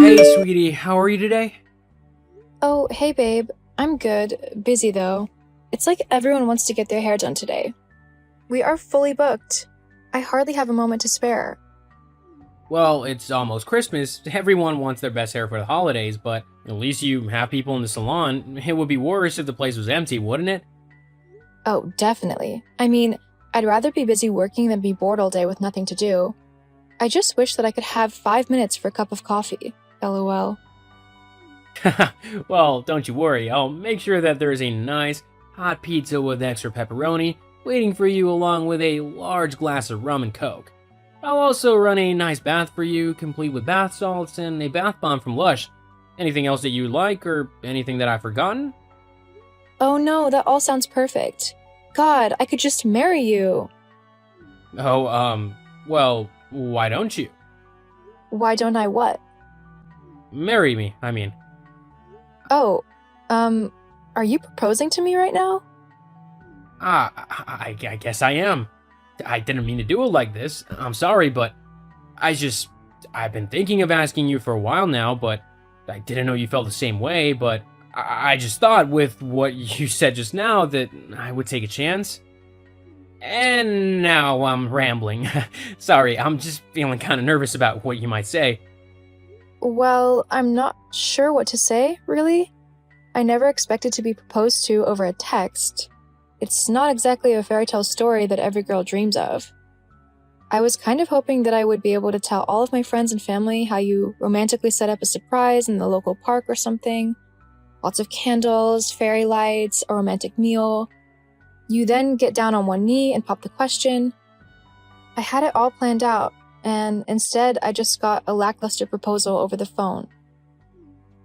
Hey, sweetie, how are you today? Oh, hey babe. I'm good. Busy though. It's like everyone wants to get their hair done today. We are fully booked. I hardly have a moment to spare. Well, it's almost Christmas. Everyone wants their best hair for the holidays, but at least you have people in the salon. It would be worse if the place was empty, wouldn't it? Oh, definitely. I mean, I'd rather be busy working than be bored all day with nothing to do. I just wish that I could have 5 minutes for a cup of coffee. LOL. Well, don't you worry. I'll make sure that there is a nice hot pizza with extra pepperoni waiting for you along with a large glass of rum and coke. I'll also run a nice bath for you, complete with bath salts and a bath bomb from Lush. Anything else that you like or anything that I've forgotten? Oh no, that all sounds perfect. God, I could just marry you. Oh, well, why don't you? Why don't I what? Marry me, I mean. Oh, are you proposing to me right now? I guess I am. I didn't mean to do it like this. I'm sorry, but I just. I've been thinking of asking you for a while now, but I didn't know you felt the same way, but I just thought with what you said just now that I would take a chance. And now I'm rambling. Sorry, I'm just feeling kind of nervous about what you might say. Well, I'm not sure what to say, really. I never expected to be proposed to over a text. It's not exactly a fairy tale story that every girl dreams of. I was kind of hoping that I would be able to tell all of my friends and family how you romantically set up a surprise in the local park or something. Lots of candles, fairy lights, a romantic meal. You then get down on one knee and pop the question. I had it all planned out, and instead I just got a lackluster proposal over the phone.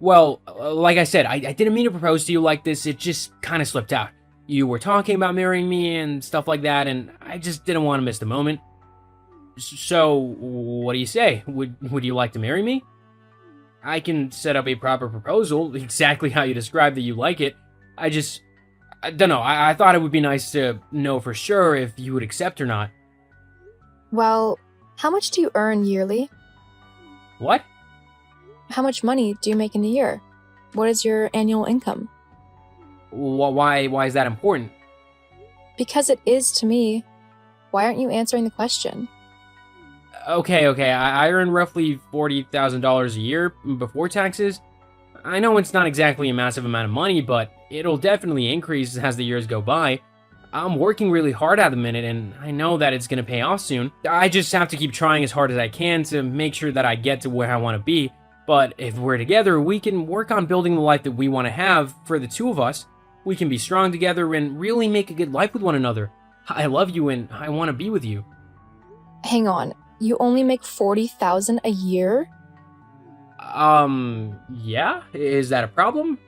Well, like I said, I didn't mean to propose to you like this, it just kind of slipped out. You were talking about marrying me and stuff like that, and I just didn't want to miss the moment. So, what do you say? Would you like to marry me? I can set up a proper proposal, exactly how you described that you like it. I don't know, I thought it would be nice to know for sure if you would accept or not. Well, how much do you earn yearly? What? How much money do you make in a year? What is your annual income? Why is that important? Because it is to me. Why aren't you answering the question? Okay, I earn roughly $40,000 a year before taxes. I know it's not exactly a massive amount of money, but it'll definitely increase as the years go by. I'm working really hard at the minute, and I know that it's gonna pay off soon. I just have to keep trying as hard as I can to make sure that I get to where I want to be. But if we're together, we can work on building the life that we want to have for the two of us. We can be strong together and really make a good life with one another. I love you and I want to be with you. Hang on, you only make 40,000 a year? Yeah? Is that a problem?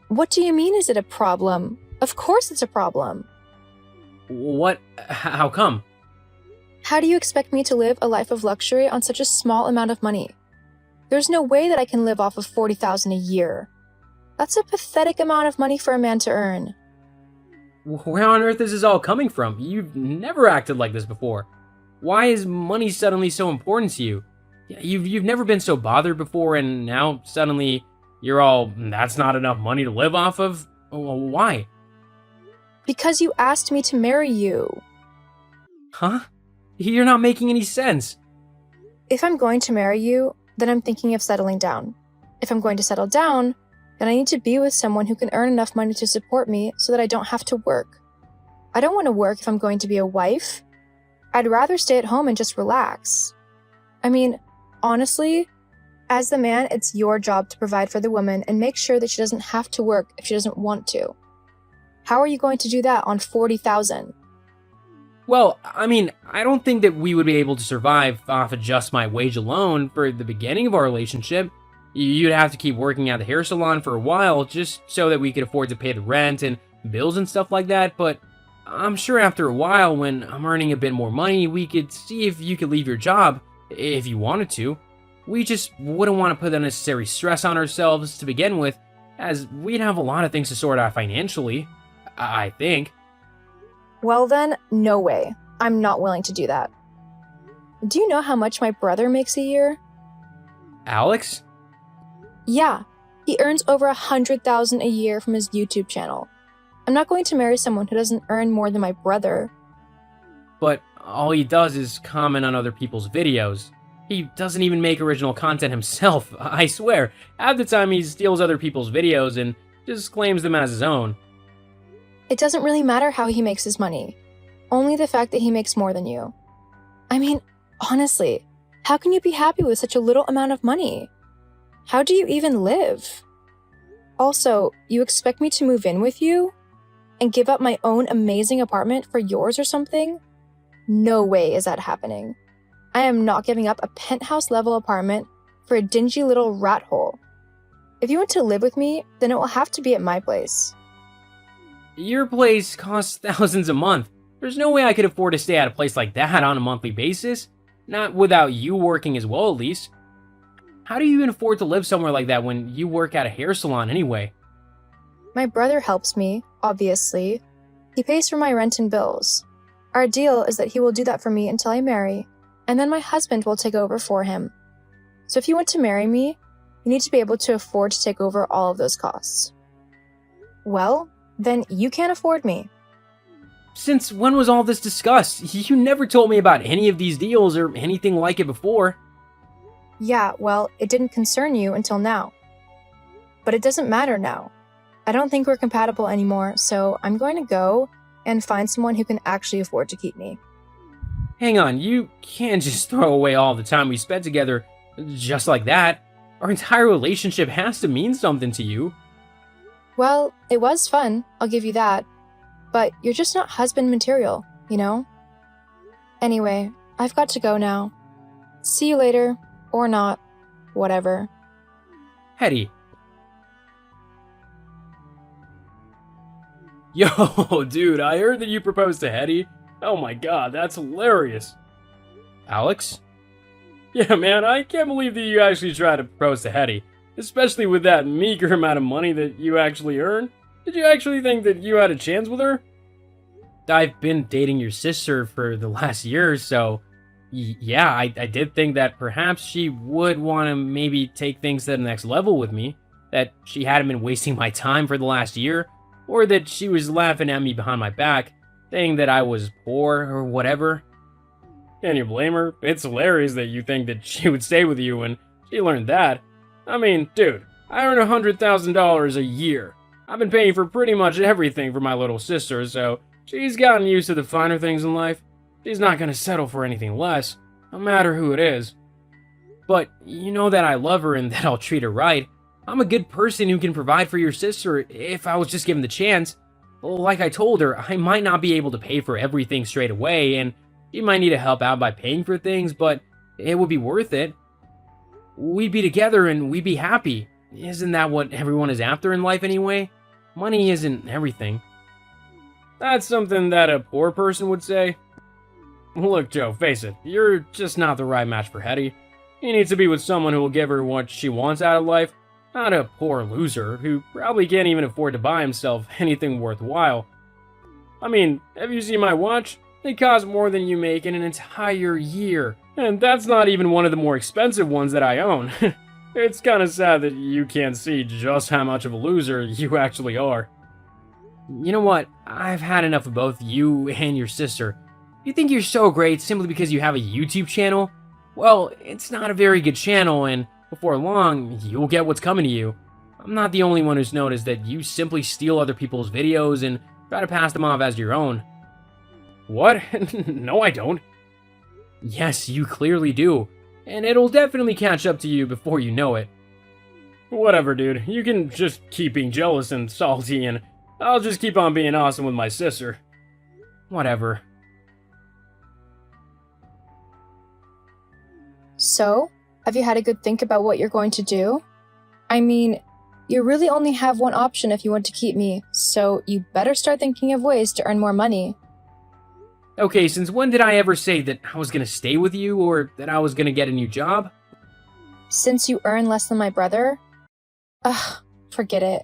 What do you mean is it a problem? Of course it's a problem. What? How come? How do you expect me to live a life of luxury on such a small amount of money? There's no way that I can live off of 40,000 a year. That's a pathetic amount of money for a man to earn. Where on earth is this all coming from? You've never acted like this before. Why is money suddenly so important to you? You've never been so bothered before, and now suddenly you're all, that's not enough money to live off of? Why? Because you asked me to marry you. Huh? You're not making any sense. If I'm going to marry you, then I'm thinking of settling down. If I'm going to settle down, then I need to be with someone who can earn enough money to support me so that I don't have to work. I don't want to work if I'm going to be a wife. I'd rather stay at home and just relax. I mean, honestly, as the man, it's your job to provide for the woman and make sure that she doesn't have to work if she doesn't want to. How are you going to do that on 40,000? Well, I mean, I don't think that we would be able to survive off of just my wage alone for the beginning of our relationship. You'd have to keep working at the hair salon for a while just so that we could afford to pay the rent and bills and stuff like that, but I'm sure after a while, when I'm earning a bit more money, we could see if you could leave your job, if you wanted to. We just wouldn't want to put unnecessary stress on ourselves to begin with, as we'd have a lot of things to sort out financially, I think. Well then, no way. I'm not willing to do that. Do you know how much my brother makes a year? Alex? Yeah, he earns over 100,000 a year from his YouTube channel. I'm not going to marry someone who doesn't earn more than my brother. But all he does is comment on other people's videos. He doesn't even make original content himself, I swear. Half the time he steals other people's videos and just claims them as his own. It doesn't really matter how he makes his money, only the fact that he makes more than you. I mean, honestly, how can you be happy with such a little amount of money? How do you even live? Also, you expect me to move in with you? And give up my own amazing apartment for yours or something? No way is that happening. I am not giving up a penthouse level apartment for a dingy little rat hole. If you want to live with me, then it will have to be at my place. Your place costs thousands a month. There's no way I could afford to stay at a place like that on a monthly basis. Not without you working as well, at least. How do you even afford to live somewhere like that when you work at a hair salon anyway? My brother helps me, obviously. He pays for my rent and bills. Our deal is that he will do that for me until I marry, and then my husband will take over for him. So if you want to marry me, you need to be able to afford to take over all of those costs. Well, then you can't afford me. Since when was all this discussed? You never told me about any of these deals or anything like it before. Yeah, well, it didn't concern you until now. But it doesn't matter now. I don't think we're compatible anymore, so I'm going to go and find someone who can actually afford to keep me. Hang on, you can't just throw away all the time we spent together just like that. Our entire relationship has to mean something to you. Well, it was fun, I'll give you that. But you're just not husband material, you know? Anyway, I've got to go now. See you later, or not, whatever. Hetty. Yo, dude, I heard that you proposed to Hetty. Oh my god, that's hilarious. Alex? Yeah, man, I can't believe that you actually tried to propose to Hetty. Especially with that meager amount of money that you actually earn. Did you actually think that you had a chance with her? I've been dating your sister for the last year or so. Yeah, I did think that perhaps she would want to maybe take things to the next level with me. That she hadn't been wasting my time for the last year. Or that she was laughing at me behind my back, saying that I was poor or whatever. Can you blame her? It's hilarious that you think that she would stay with you when she learned that. I mean, dude, I earn $100,000 a year. I've been paying for pretty much everything for my little sister, so she's gotten used to the finer things in life. She's not gonna settle for anything less, no matter who it is. But you know that I love her and that I'll treat her right. I'm a good person who can provide for your sister if I was just given the chance. Like I told her, I might not be able to pay for everything straight away, and she might need to help out by paying for things, but it would be worth it. We'd be together and we'd be happy. Isn't that what everyone is after in life anyway? Money isn't everything. That's something that a poor person would say. Look, Joe, face it, you're just not the right match for Hetty. She needs to be with someone who will give her what she wants out of life, not a poor loser who probably can't even afford to buy himself anything worthwhile. I mean, have you seen my watch? It costs more than you make in an entire year. And that's not even one of the more expensive ones that I own. It's kinda sad that you can't see just how much of a loser you actually are. You know what? I've had enough of both you and your sister. You think you're so great simply because you have a YouTube channel? Well, it's not a very good channel, and before long, you'll get what's coming to you. I'm not the only one who's noticed that you simply steal other people's videos and try to pass them off as your own. What? No, I don't. Yes, you clearly do, and it'll definitely catch up to you before you know it. Whatever, dude. You can just keep being jealous and salty, and I'll just keep on being awesome with my sister. Whatever. So, have you had a good think about what you're going to do? I mean, you really only have one option if you want to keep me, so you better start thinking of ways to earn more money. Okay, since when did I ever say that I was gonna stay with you, or that I was gonna get a new job? Since you earn less than my brother? Ugh, forget it.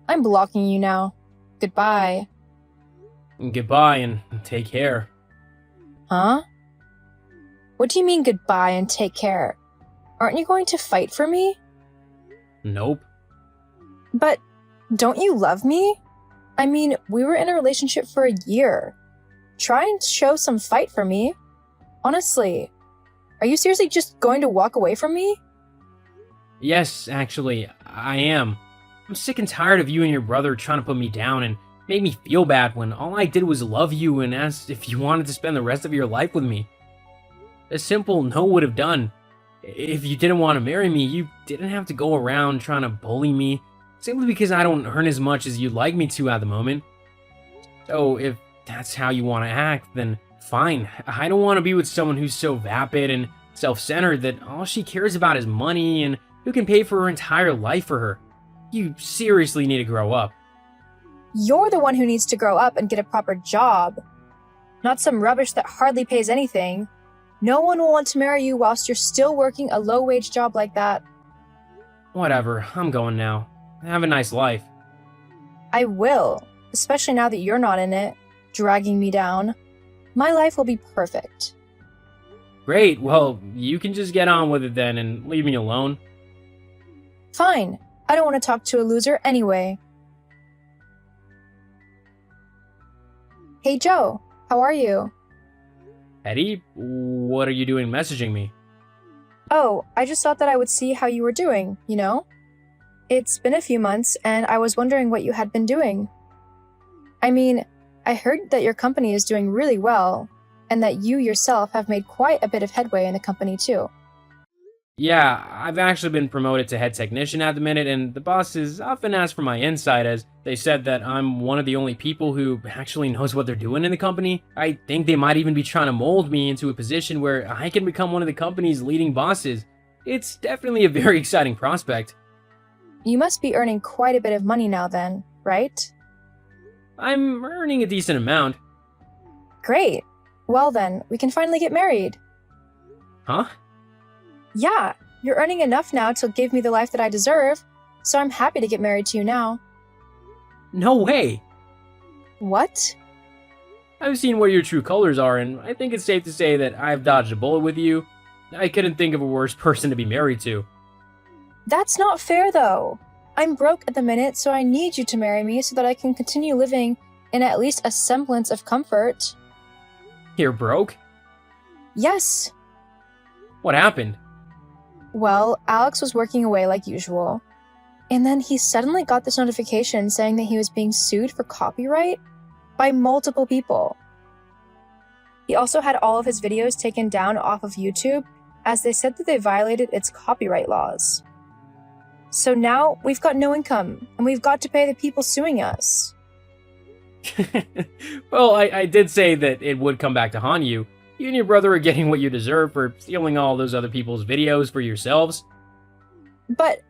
I'm blocking you now. Goodbye. Goodbye, and take care. Huh? What do you mean goodbye and take care? Aren't you going to fight for me? Nope. But don't you love me? I mean, we were in a relationship for a year. Try and show some fight for me. Honestly, are you seriously just going to walk away from me? Yes, actually, I am. I'm sick and tired of you and your brother trying to put me down and make me feel bad when all I did was love you and ask if you wanted to spend the rest of your life with me. A simple no would have done. If you didn't want to marry me, you didn't have to go around trying to bully me simply because I don't earn as much as you'd like me to at the moment. So if that's how you want to act, then fine. I don't want to be with someone who's so vapid and self-centered that all she cares about is money and who can pay for her entire life for her. You seriously need to grow up. You're the one who needs to grow up and get a proper job. Not some rubbish that hardly pays anything. No one will want to marry you whilst you're still working a low-wage job like that. Whatever, I'm going now. Have a nice life. I will, especially now that you're not in it, dragging me down. My life will be perfect. Great, well, you can just get on with it then and leave me alone. Fine. I don't want to talk to a loser anyway. Hey Joe, how are you? Eddie, what are you doing messaging me? Oh, I just thought that I would see how you were doing, you know? It's been a few months, and I was wondering what you had been doing. I mean, I heard that your company is doing really well, and that you yourself have made quite a bit of headway in the company too. Yeah, I've actually been promoted to head technician at the minute, and the bosses often ask for my insight as they said that I'm one of the only people who actually knows what they're doing in the company. I think they might even be trying to mold me into a position where I can become one of the company's leading bosses. It's definitely a very exciting prospect. You must be earning quite a bit of money now then, right? I'm earning a decent amount. Great. Well then, we can finally get married. Huh? Yeah, you're earning enough now to give me the life that I deserve, so I'm happy to get married to you now. No way! What? I've seen what your true colors are, and I think it's safe to say that I've dodged a bullet with you. I couldn't think of a worse person to be married to. That's not fair though. I'm broke at the minute, so I need you to marry me so that I can continue living in at least a semblance of comfort. You're broke? Yes. What happened? Well, Alex was working away like usual, and then he suddenly got this notification saying that he was being sued for copyright by multiple people. He also had all of his videos taken down off of YouTube as they said that they violated its copyright laws. So now we've got no income, and we've got to pay the people suing us. Well, I did say that it would come back to haunt you. You and your brother are getting what you deserve for stealing all those other people's videos for yourselves. But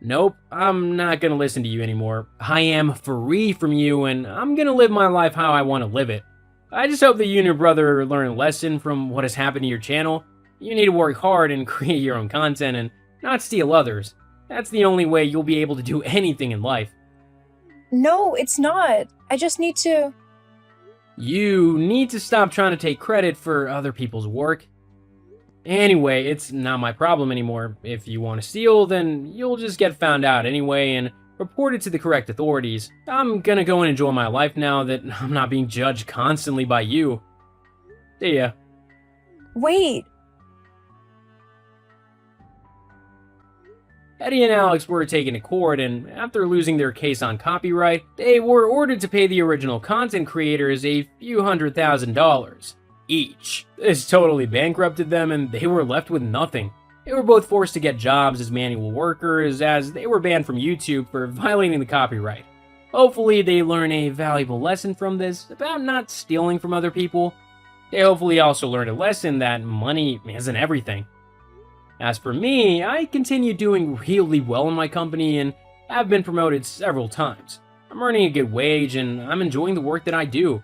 Nope, I'm not gonna listen to you anymore. I am free from you, and I'm gonna live my life how I want to live it. I just hope that you and your brother learn a lesson from what has happened to your channel. You need to work hard and create your own content and not steal others. That's the only way you'll be able to do anything in life. no, it's not. I just need to... You need to stop trying to take credit for other people's work. Anyway, it's not my problem anymore. If you want to steal, then you'll just get found out anyway and reported to the correct authorities. I'm gonna go and enjoy my life now that I'm not being judged constantly by you. See ya. Wait. Eddie and Alex were taken to court, and after losing their case on copyright, they were ordered to pay the original content creators a few $100,000 each. This totally bankrupted them, and they were left with nothing. They were both forced to get jobs as manual workers, as they were banned from YouTube for violating the copyright. Hopefully, they learn a valuable lesson from this about not stealing from other people. They hopefully also learned a lesson that money isn't everything. As for me, I continue doing really well in my company and have been promoted several times. I'm earning a good wage and I'm enjoying the work that I do.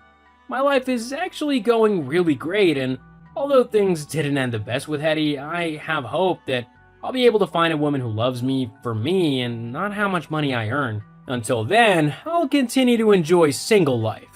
My life is actually going really great, and although things didn't end the best with Hetty, I have hope that I'll be able to find a woman who loves me for me and not how much money I earn. Until then, I'll continue to enjoy single life.